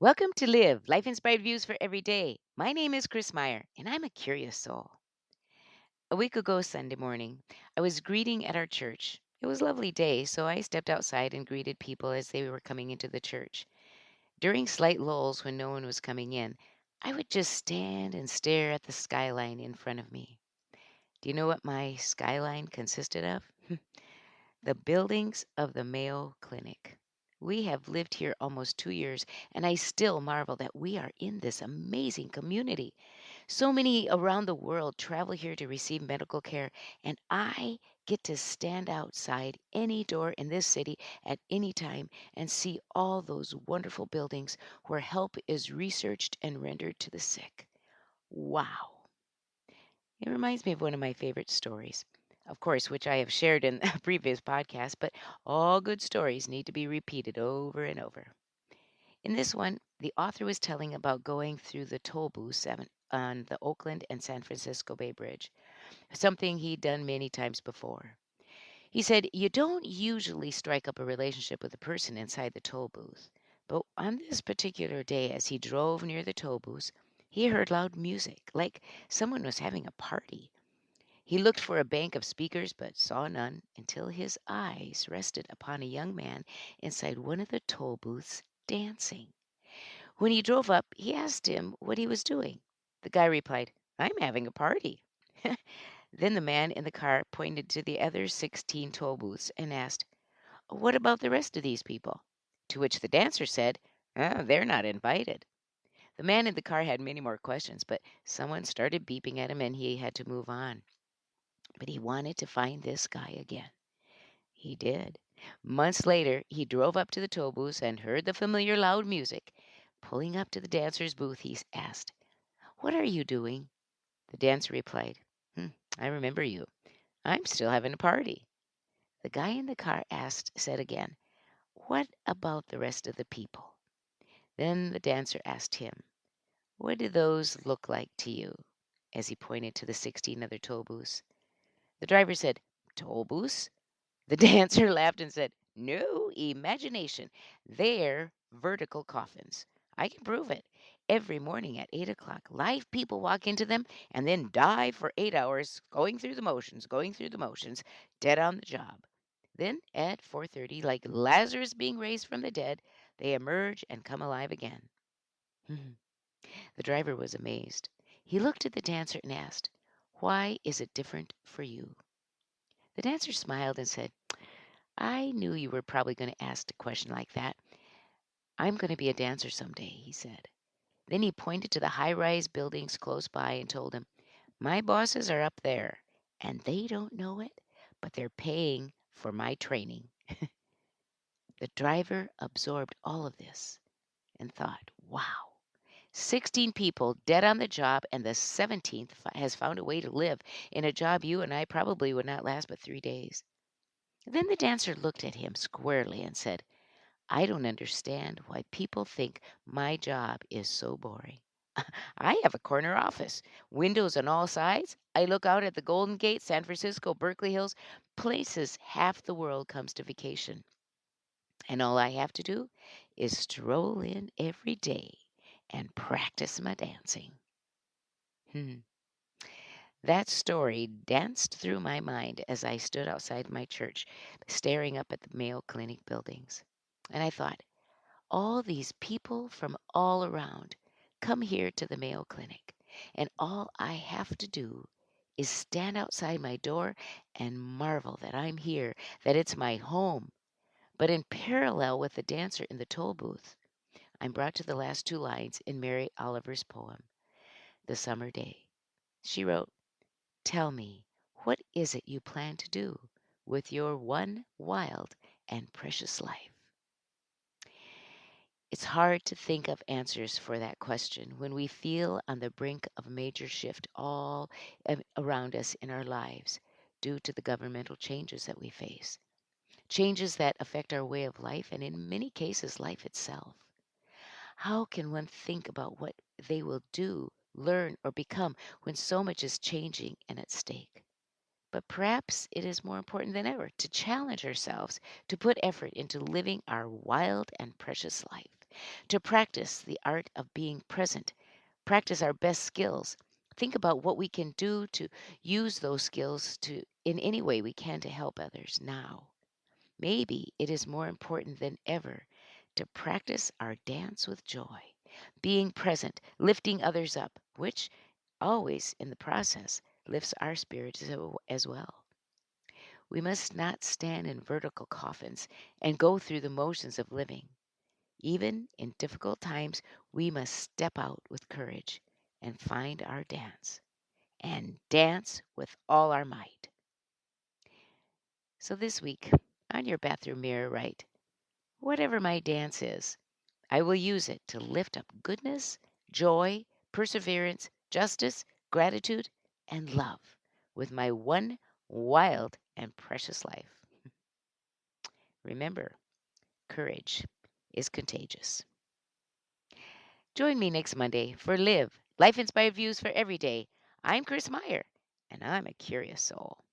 Welcome to Live, life inspired views for every day. My name is Chris Meyer, and I'm a curious soul. A week ago, Sunday morning, I was greeting at our church. It was a lovely day, so I stepped outside and greeted people as they were coming into the church. During slight lulls when no one was coming in, I would just stand and stare at the skyline in front of me. Do you know what my skyline consisted of? The buildings of the Mayo Clinic. We have lived here almost 2 years, and I still marvel that we are in this amazing community. So many around the world travel here to receive medical care, and I get to stand outside any door in this city at any time and see all those wonderful buildings where help is researched and rendered to the sick. Wow. It reminds me of one of my favorite stories, of course, which I have shared in a previous podcast, but all good stories need to be repeated over and over. In this one, the author was telling about going through the toll booths on the Oakland and San Francisco Bay Bridge, something he'd done many times before. He said, "You don't usually strike up a relationship with a person inside the toll booth." But on this particular day, as he drove near the toll booths, he heard loud music, like someone was having a party. He looked for a bank of speakers, but saw none until his eyes rested upon a young man inside one of the toll booths dancing. When he drove up, he asked him what he was doing. The guy replied, "I'm having a party." Then the man in the car pointed to the other 16 toll booths and asked, "What about the rest of these people?" To which the dancer said, "They're not invited." The man in the car had many more questions, but someone started beeping at him and he had to move on. But he wanted to find this guy again. He did. Months later, he drove up to the toll booths and heard the familiar loud music. Pulling up to the dancer's booth, he asked, "What are you doing?" The dancer replied, "I remember you. I'm still having a party." The guy in the car said again, "What about the rest of the people?" Then the dancer asked him, "What do those look like to you?" as he pointed to the 16 other toll booths. The driver said, "Toll booths?" The dancer laughed and said, "No imagination. They're vertical coffins. I can prove it. Every morning at 8 o'clock, live people walk into them and then die for 8 hours, going through the motions, dead on the job. Then at 4:30, like Lazarus being raised from the dead, they emerge and come alive again." The driver was amazed. He looked at the dancer and asked, "Why is it different for you?" The dancer smiled and said, "I knew you were probably going to ask a question like that. I'm going to be a dancer someday," he said. Then he pointed to the high rise buildings close by and told him, "My bosses are up there, and they don't know it, but they're paying for my training." The driver absorbed all of this and thought, wow, 16 people dead on the job, and the 17th has found a way to live in a job you and I probably would not last but 3 days. Then the dancer looked at him squarely and said, "I don't understand why people think my job is so boring. I have a corner office, windows on all sides. I look out at the Golden Gate, San Francisco, Berkeley Hills, places half the world comes to vacation. And all I have to do is stroll in every day and practice my dancing." Hmm. That story danced through my mind as I stood outside my church, staring up at the Mayo Clinic buildings. And I thought, all these people from all around come here to the Mayo Clinic, and all I have to do is stand outside my door and marvel that I'm here, that it's my home. But in parallel with the dancer in the toll booth, I'm brought to the last two lines in Mary Oliver's poem, The Summer Day. She wrote, "Tell me, what is it you plan to do with your one wild and precious life?" It's hard to think of answers for that question when we feel on the brink of a major shift all around us in our lives due to the governmental changes that we face, changes that affect our way of life and in many cases life itself. How can one think about what they will do, learn, or become when so much is changing and at stake? But perhaps it is more important than ever to challenge ourselves to put effort into living our wild and precious life, To practice the art of being present, practice our best skills. Think about what we can do to use those skills to in any way we can to help others now. Maybe it is more important than ever to practice our dance with joy, being present, lifting others up, which always in the process lifts our spirits as well. We must not stand in vertical coffins and go through the motions of living. Even in difficult times, we must step out with courage and find our dance and dance with all our might. So this week, on your bathroom mirror, write, whatever my dance is, I will use it to lift up goodness, joy, perseverance, justice, gratitude, and love with my one wild and precious life. Remember, courage is contagious. Join me next Monday for Live Life Inspired Views for Every Day. I'm Chris Meyer, and I'm a curious soul.